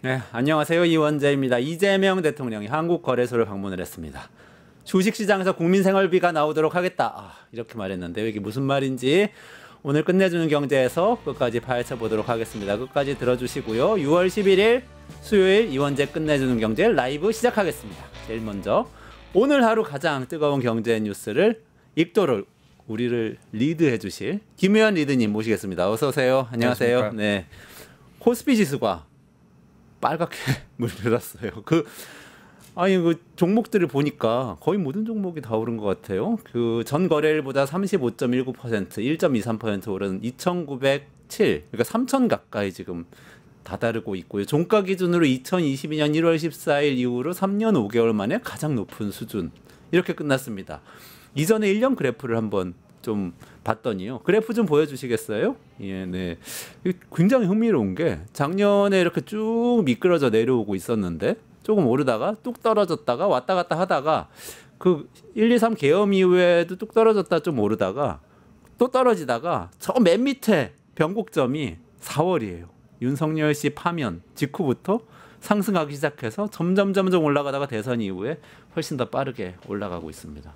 네, 안녕하세요. 이원재입니다. 이재명 대통령이 한국거래소를 방문을 했습니다. 주식시장에서 국민생활비가 나오도록 하겠다. 이렇게 말했는데 이게 무슨 말인지 오늘 끝내주는 경제에서 끝까지 파헤쳐보도록 하겠습니다. 끝까지 들어주시고요. 6월 11일 수요일 이원재 끝내주는 경제 라이브 시작하겠습니다. 제일 먼저 오늘 하루 가장 뜨거운 경제 뉴스를 읽도록 우리를 리드해 주실 김우현 리드님 모시겠습니다. 어서 오세요. 안녕하세요. 안녕하십니까? 네, 코스피 지수가 빨갛게 물들었어요. 그 종목들을 보니까 거의 모든 종목이 다 오른 것 같아요. 그 전 거래일보다 35.19%, 1.23% 오른 2,907, 그러니까 3,000 가까이 지금 다다르고 있고요. 종가 기준으로 2022년 1월 14일 이후로 3년 5개월 만에 가장 높은 수준. 이렇게 끝났습니다. 이전에 1년 그래프를 한번 좀 봤더니요. 그래프 좀 보여주시겠어요? 예, 네. 굉장히 흥미로운 게 작년에 이렇게 쭉 미끄러져 내려오고 있었는데 조금 오르다가 뚝 떨어졌다가 왔다 갔다 하다가 그 1, 2, 3 계엄 이후에도 뚝 떨어졌다 좀 오르다가 또 떨어지다가 저 맨 밑에 변곡점이 4월이에요. 윤석열 씨 파면 직후부터 상승하기 시작해서 점점 올라가다가 대선 이후에 훨씬 더 빠르게 올라가고 있습니다.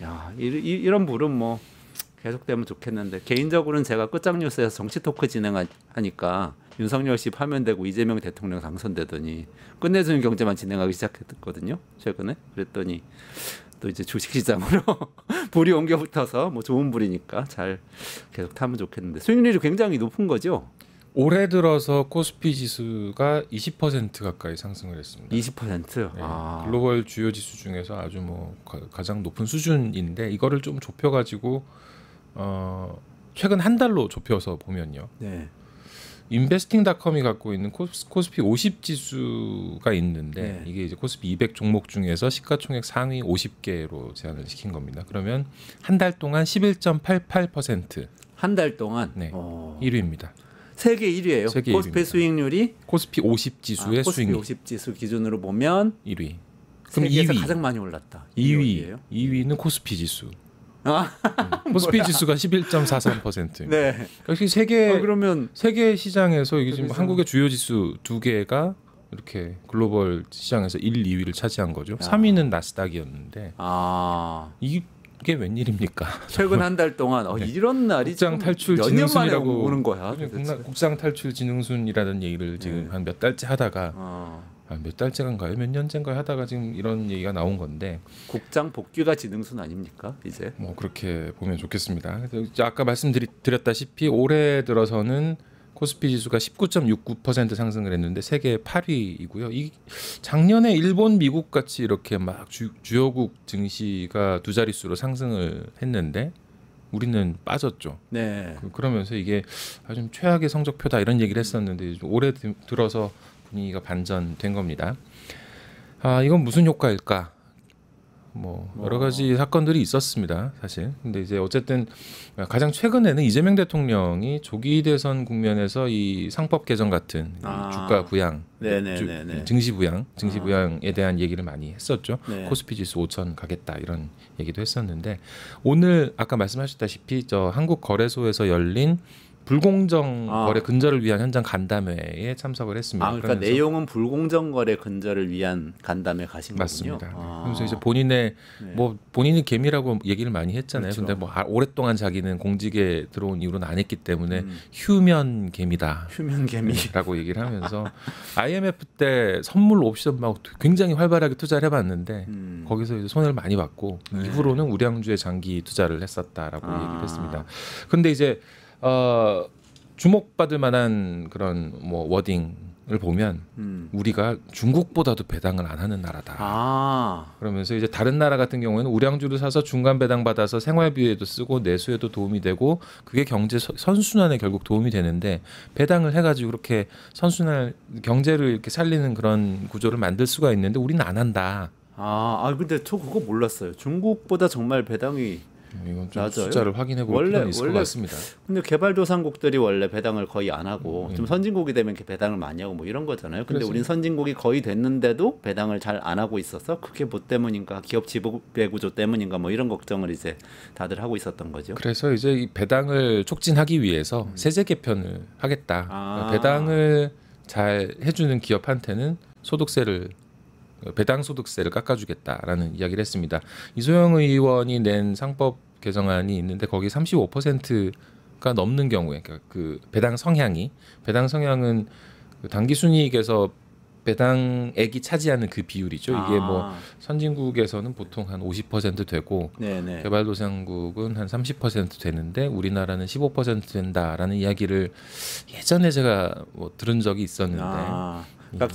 야, 이런 불은 뭐 계속되면 좋겠는데 개인적으로는 제가 끝장뉴스에서 정치 토크 진행하니까 윤석열 씨 파면되고 이재명 대통령 당선되더니 끝내주는 경제만 진행하기 시작했거든요. 최근에 그랬더니 또 이제 주식시장으로 불이 옮겨 붙어서 뭐 좋은 불이니까 잘 계속 타면 좋겠는데 수익률이 굉장히 높은 거죠. 올해 들어서 코스피 지수가 20% 가까이 상승을 했습니다. 20%? 네, 글로벌 주요 지수 중에서 아주 뭐 가장 높은 수준인데 이거를 좀 좁혀가지고 최근 한 달로 좁혀서 보면요. 네. 인베스팅닷컴이 갖고 있는 코스피 50 지수가 있는데 네. 이게 이제 코스피 200 종목 중에서 시가총액 상위 50개로 제한을 시킨 겁니다. 그러면 한 달 동안 11.88% 한 달 동안 네, 1위입니다. 세계 1위예요. 세계 코스피 1위입니다. 수익률이 코스피 50 지수의 코스피 수익률 50 지수 기준으로 보면 1위. 그럼 세계에서 2위 가장 많이 올랐다. 2위는 코스피 지수. 코스피 지수가 11.43%. 네. 역시 세계 그러면 세계 시장에서 이게 지금 그래서- 한국의 주요 지수 두 개가 이렇게 글로벌 시장에서 1, 2위를 차지한 거죠. 3위는 나스닥이었는데 이게 웬일입니까? 최근 한 달 동안 이런 날이 국장 탈출 몇 년 만에 진흥순이라고 오는 거야. 국장 탈출 진흥순이라는 얘기를 지금 한 몇 달째 하다가 몇 달째인가요? 몇 년째인가 하다가 지금 이런 얘기가 나온 건데 국장 복귀가 지능순 아닙니까? 이제 뭐 그렇게 보면 좋겠습니다. 그래서 아까 말씀드렸다시피 올해 들어서는 코스피 지수가 19.69% 상승을 했는데 세계 8위이고요. 이 작년에 일본, 미국 같이 이렇게 막 주요국 증시가 두 자릿수로 상승을 했는데 우리는 빠졌죠. 네. 그러면서 이게 아주 최악의 성적표다 이런 얘기를 했었는데 올해 들어서 분위기가 반전된 겁니다. 이건 무슨 효과일까? 뭐 여러 가지 사건들이 있었습니다, 사실. 근데 이제 어쨌든 가장 최근에는 이재명 대통령이 조기 대선 국면에서 이 상법 개정 같은 주가 부양, 증시 부양에 대한 얘기를 많이 했었죠. 네. 코스피 지수 5천 가겠다 이런 얘기도 했었는데 오늘 아까 말씀하셨다시피 저 한국 거래소에서 열린 불공정 거래 근절을 위한 현장 간담회에 참석을 했습니다. 그러니까 내용은 불공정 거래 근절을 위한 간담회 가신 거군요. 맞습니다. 그래서 이제 본인이 개미라고 얘기를 많이 했잖아요. 그렇죠. 근데 뭐 오랫동안 자기는 공직에 들어온 이후로는 안 했기 때문에 휴면 개미다. 휴면 개미라고 얘기를 하면서 IMF 때 선물 옵션 막 굉장히 활발하게 투자를 해봤는데 거기서 이제 손해를 많이 봤고 이후로는 우량주에 장기 투자를 했었다라고 얘기를 했습니다. 근데 이제 주목받을 만한 그런 뭐 워딩을 보면 우리가 중국보다도 배당을 안 하는 나라다. 그러면서 이제 다른 나라 같은 경우에는 우량주를 사서 중간 배당 받아서 생활비에도 쓰고 내수에도 도움이 되고 그게 경제 선순환에 결국 도움이 되는데 배당을 해가지고 그렇게 선순환 경제를 이렇게 살리는 그런 구조를 만들 수가 있는데 우리는 안 한다. 근데 저 그거 몰랐어요. 중국보다 정말 배당이 이건 좀 맞아요. 숫자를 확인해 볼 필요는 있을 것 같습니다. 근데 개발도상국들이 원래 배당을 거의 안 하고 좀 선진국이 되면 이렇게 배당을 많이 하고 뭐 이런 거잖아요. 근데 우린 선진국이 거의 됐는데도 배당을 잘 안 하고 있어서 그게 뭐 때문인가, 기업 지배 구조 때문인가 뭐 이런 걱정을 이제 다들 하고 있었던 거죠. 그래서 이제 이 배당을 촉진하기 위해서 세제 개편을 하겠다. 배당을 잘 해주는 기업한테는 소득세를 배당 소득세를 깎아주겠다라는 이야기를 했습니다. 이소영 의원이 낸 상법 개정안이 있는데 거기 35%가 넘는 경우에 그러니까 그 배당 성향은 그 당기순이익에서 배당액이 차지하는 그 비율이죠. 이게 뭐 선진국에서는 보통 한 50% 되고 네네. 개발도상국은 한 30% 되는데 우리나라는 15% 된다라는 이야기를 예전에 제가 뭐 들은 적이 있었는데 그러니까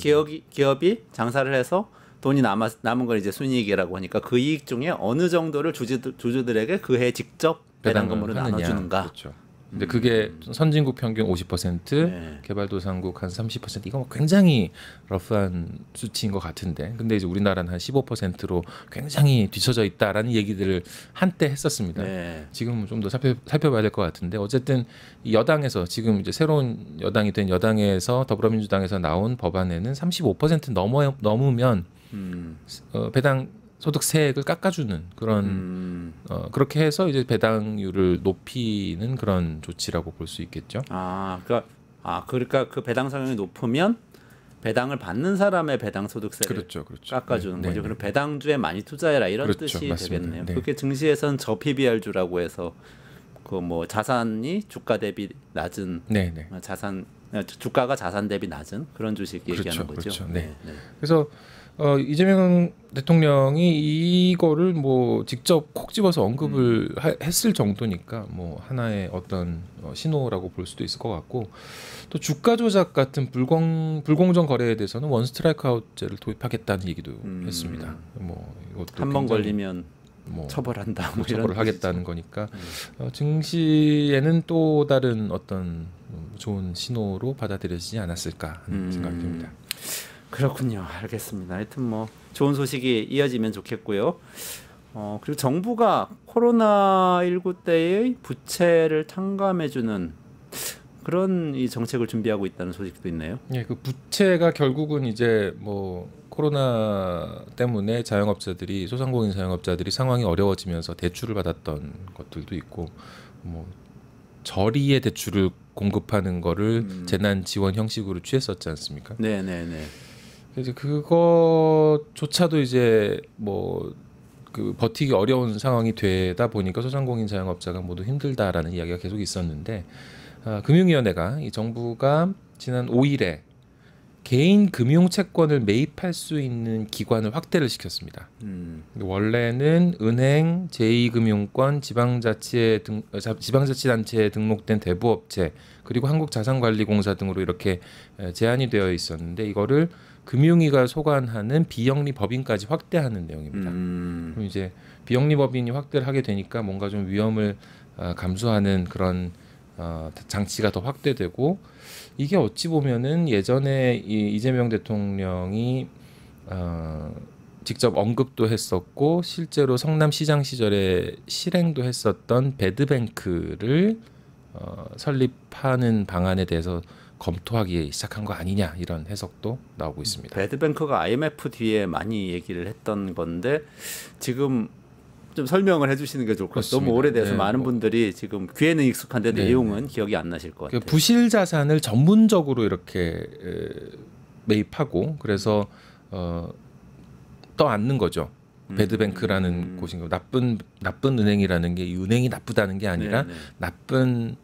기업이 장사를 해서 돈이 남은 걸 이제 순이익이라고 하니까 그 이익 중에 어느 정도를 주주들에게 그 해 직접 배당금으로 나눠주는가. 그렇죠. 근데 그게 선진국 평균 50%, 네. 개발도상국 한 30%. 이거 굉장히 러프한 수치인 것 같은데, 근데 이제 우리나라는 한 15%로 굉장히 뒤처져 있다라는 얘기들을 한때 했었습니다. 네. 지금 좀 더 살펴봐야 될 것 같은데, 어쨌든 이 여당에서 지금 이제 새로운 여당이 된 여당에서 더불어민주당에서 나온 법안에는 35% 넘으면 배당 소득세액을 깎아주는 그런 그렇게 해서 이제 배당률을 높이는 그런 조치라고 볼 수 있겠죠. 그러니까 그 배당 성향이 높으면 배당을 받는 사람의 배당 소득세를 그렇죠. 깎아주는 네, 거죠. 네. 그럼 배당주에 많이 투자해라 이런 그렇죠, 뜻이 맞습니다. 되겠네요. 네. 그게 증시에서는 저PBR주라고 해서 그 뭐 자산이 주가 대비 낮은 네네. 주가가 자산 대비 낮은 그런 주식 얘기하는 거죠. 그렇죠. 네. 그래서 이재명 대통령이 이거를 뭐 직접 콕 집어서 언급을 했을 정도니까 뭐 하나의 어떤 신호라고 볼 수도 있을 것 같고, 또 주가 조작 같은 불공정 거래에 대해서는 원 스트라이크 아웃제를 도입하겠다는 얘기도 했습니다. 뭐 이것도 한 번 걸리면 뭐 처벌한다. 뭐 처벌을 하겠다는 거니까 증시에는 또 다른 어떤 좋은 신호로 받아들여지지 않았을까 하는 생각이 듭니다. 그렇군요. 알겠습니다. 하여튼 뭐 좋은 소식이 이어지면 좋겠고요. 그리고 정부가 코로나19 때의 부채를 탕감해주는 그런 이 정책을 준비하고 있다는 소식도 있네요. 예, 그 부채가 결국은 이제 뭐 코로나 때문에 자영업자들이 소상공인 자영업자들이 상황이 어려워지면서 대출을 받았던 것들도 있고, 뭐 저리의 대출을 공급하는 거를 재난 지원 형식으로 취했었지 않습니까? 네네네. 그래서 그거조차도 이제 뭐 그 버티기 어려운 상황이 되다 보니까 소상공인 자영업자가 모두 힘들다라는 이야기가 계속 있었는데, 금융위원회가 이 정부가 지난 5일에 개인 금융 채권을 매입할 수 있는 기관을 확대를 시켰습니다. 원래는 은행, 제2금융권, 지방자치단체에 등록된 대부업체, 그리고 한국자산관리공사 등으로 이렇게 제한이 되어 있었는데, 이거를 금융위가 소관하는 비영리 법인까지 확대하는 내용입니다. 그럼 이제 비영리 법인이 확대를 하게 되니까 뭔가 좀 위험을 감수하는 그런 장치가 더 확대되고, 이게 어찌 보면은 예전에 이재명 대통령이 직접 언급도 했었고 실제로 성남시장 시절에 실행도 했었던 배드뱅크를 설립하는 방안에 대해서 검토하기 시작한 거 아니냐, 이런 해석도 나오고 있습니다. 배드뱅크가 IMF 뒤에 많이 얘기를 했던 건데 지금 좀 설명을 해주시는 게 좋을 것 같아요. 너무 오래돼서 많은 분들이 지금 귀에는 익숙한데 내용은 기억이 안 나실 것 같아요. 부실 자산을 전문적으로 이렇게 매입하고 그래서 떠안는 거죠. 배드뱅크라는 곳인 거. 나쁜 은행이라는 게 이 은행이 나쁘다는 게 아니라 나쁜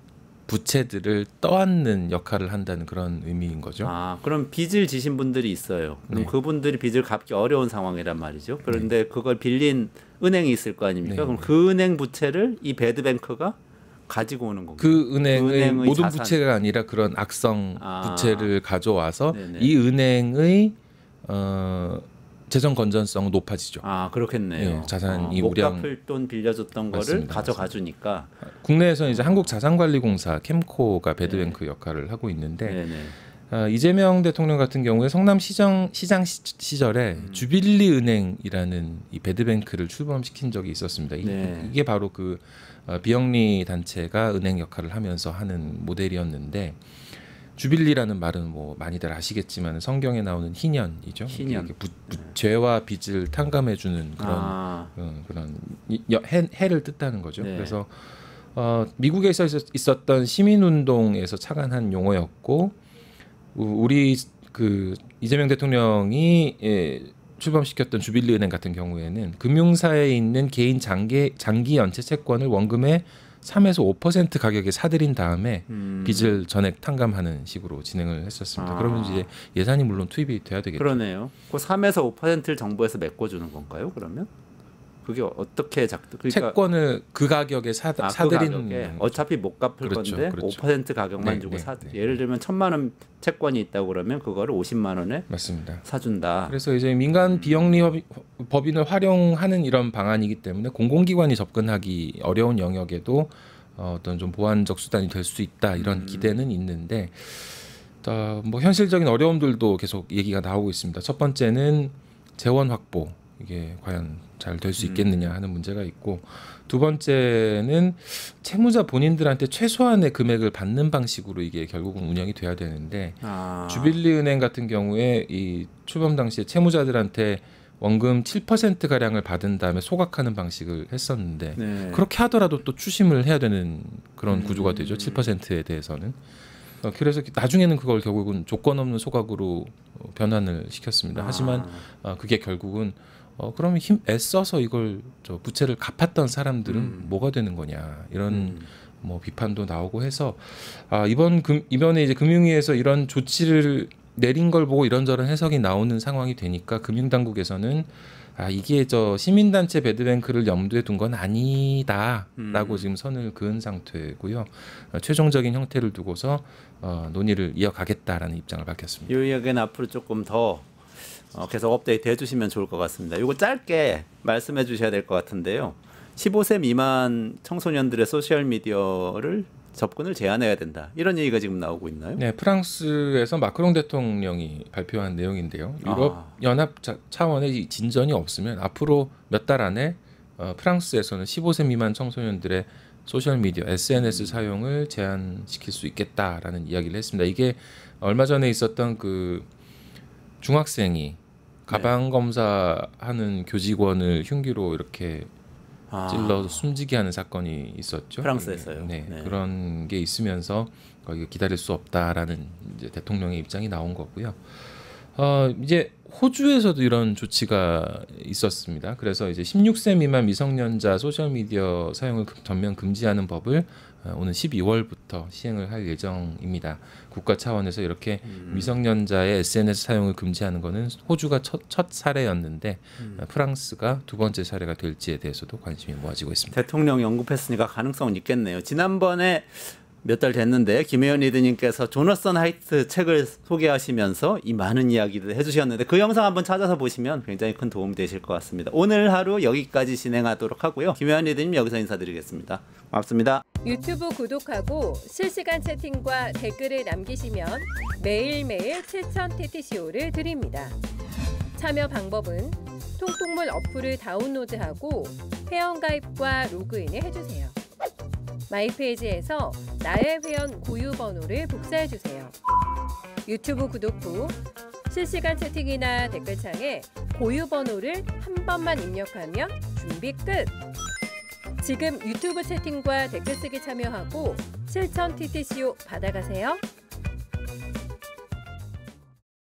부채들을 떠안는 역할을 한다는 그런 의미인 거죠. 그럼 빚을 지신 분들이 있어요. 그럼 그분들이 빚을 갚기 어려운 상황이란 말이죠. 그런데 그걸 빌린 은행이 있을 거 아닙니까? 그럼 그 은행 부채를 이 배드뱅크가 가지고 오는 건가요? 그 은행의 모든 자산. 부채가 아니라 그런 악성 부채를 가져와서 이 은행의 재정 건전성은 높아지죠. 그렇겠네요. 자산이 못 갚을 돈 빌려줬던 맞습니다. 거를 가져가 주니까. 국내에서 이제 한국자산관리공사 캠코가 배드뱅크 역할을 하고 있는데, 이재명 대통령 같은 경우에 성남시장 시절에 주빌리 은행이라는 이 배드뱅크를 출범시킨 적이 있었습니다. 이게 바로 그 비영리 단체가 은행 역할을 하면서 하는 모델이었는데, 주빌리라는 말은 뭐 많이들 아시겠지만 성경에 나오는 희년이죠. 희년. 죄와 빚을 탕감해주는 그런 해를 뜻하는 거죠. 그래서 미국에서 있었던 시민운동에서 착안한 용어였고, 우리 그 이재명 대통령이 출범시켰던 주빌리은행 같은 경우에는 금융사에 있는 개인 장기 연체 채권을 원금의 3에서 5% 가격에 사들인 다음에 빚을 전액 탕감하는 식으로 진행을 했었습니다. 그러면 이제 예산이 물론 투입이 돼야 되겠죠. 그러네요. 그 3에서 5%를 정부에서 메꿔주는 건가요? 그러면 그게 어떻게 그러니까 채권을 그 가격에 사들인 그 어차피 못 갚을 그렇죠, 건데 그렇죠. 5% 가격만 주고 예를 들면 1,000만 원 채권이 있다고 그러면 그거를 50만 원에 맞습니다. 사준다. 그래서 이제 민간 비영리 법인을 활용하는 이런 방안이기 때문에 공공기관이 접근하기 어려운 영역에도 어떤 좀 보완적 수단이 될 수 있다 이런 기대는 있는데 뭐 현실적인 어려움들도 계속 얘기가 나오고 있습니다. 첫 번째는 재원 확보 이게 과연 잘 될 수 있겠느냐 하는 문제가 있고 두 번째는 채무자 본인들한테 최소한의 금액을 받는 방식으로 이게 결국은 운영이 돼야 되는데 주빌리은행 같은 경우에 이 출범 당시에 채무자들한테 원금 7% 가량을 받은 다음에 소각하는 방식을 했었는데 그렇게 하더라도 또 추심을 해야 되는 그런 구조가 되죠. 7%에 대해서는. 그래서 나중에는 그걸 결국은 조건 없는 소각으로 변환을 시켰습니다. 하지만 그게 결국은 그러면 애써서 이걸 부채를 갚았던 사람들은 뭐가 되는 거냐 이런 뭐 비판도 나오고 해서 이번에 이제 금융위에서 이런 조치를 내린 걸 보고 이런저런 해석이 나오는 상황이 되니까 금융당국에서는 이게 시민단체 배드뱅크를 염두에 둔 건 아니다라고 지금 선을 그은 상태고요. 최종적인 형태를 두고서 논의를 이어가겠다라는 입장을 밝혔습니다. 이 이야기는 앞으로 조금 더 계속 업데이트 해주시면 좋을 것 같습니다. 이거 짧게 말씀해 주셔야 될 것 같은데요. 15세 미만 청소년들의 소셜 미디어를 접근을 제한해야 된다. 이런 얘기가 지금 나오고 있나요? 네, 프랑스에서 마크롱 대통령이 발표한 내용인데요. 유럽 연합 차원의 진전이 없으면 앞으로 몇 달 안에 프랑스에서는 15세 미만 청소년들의 소셜 미디어 SNS 사용을 제한시킬 수 있겠다라는 이야기를 했습니다. 이게 얼마 전에 있었던 그 중학생이 가방 검사하는 교직원을 흉기로 이렇게 찔러 숨지게 하는 사건이 있었죠. 프랑스에서요. 네, 그런 게 있으면서 거기 기다릴 수 없다라는 이제 대통령의 입장이 나온 거고요. 이제 호주에서도 이런 조치가 있었습니다. 그래서 이제 16세 미만 미성년자 소셜 미디어 사용을 전면 금지하는 법을 오는 12월부터 시행을 할 예정입니다. 국가 차원에서 이렇게 미성년자의 SNS 사용을 금지하는 것은 호주가 첫 사례였는데 프랑스가 두 번째 사례가 될지에 대해서도 관심이 모아지고 있습니다. 대통령이 언급했으니까 가능성은 있겠네요. 지난번에 몇 달 됐는데 김혜연 리드님께서 조너선 하이트 책을 소개하시면서 이 많은 이야기를 해주셨는데 그 영상 한번 찾아서 보시면 굉장히 큰 도움이 되실 것 같습니다. 오늘 하루 여기까지 진행하도록 하고요. 김혜연 리드님 여기서 인사드리겠습니다. 고맙습니다. 유튜브 구독하고 실시간 채팅과 댓글을 남기시면 매일매일 7,000TTCO를 드립니다. 참여 방법은 통통물 어플을 다운로드하고 회원가입과 로그인을 해주세요. 마이페이지에서 나의 회원 고유 번호를 복사해주세요. 유튜브 구독 후 실시간 채팅이나 댓글창에 고유 번호를 한 번만 입력하면 준비 끝! 지금 유튜브 채팅과 댓글 쓰기 참여하고 7,000TTCO 받아가세요.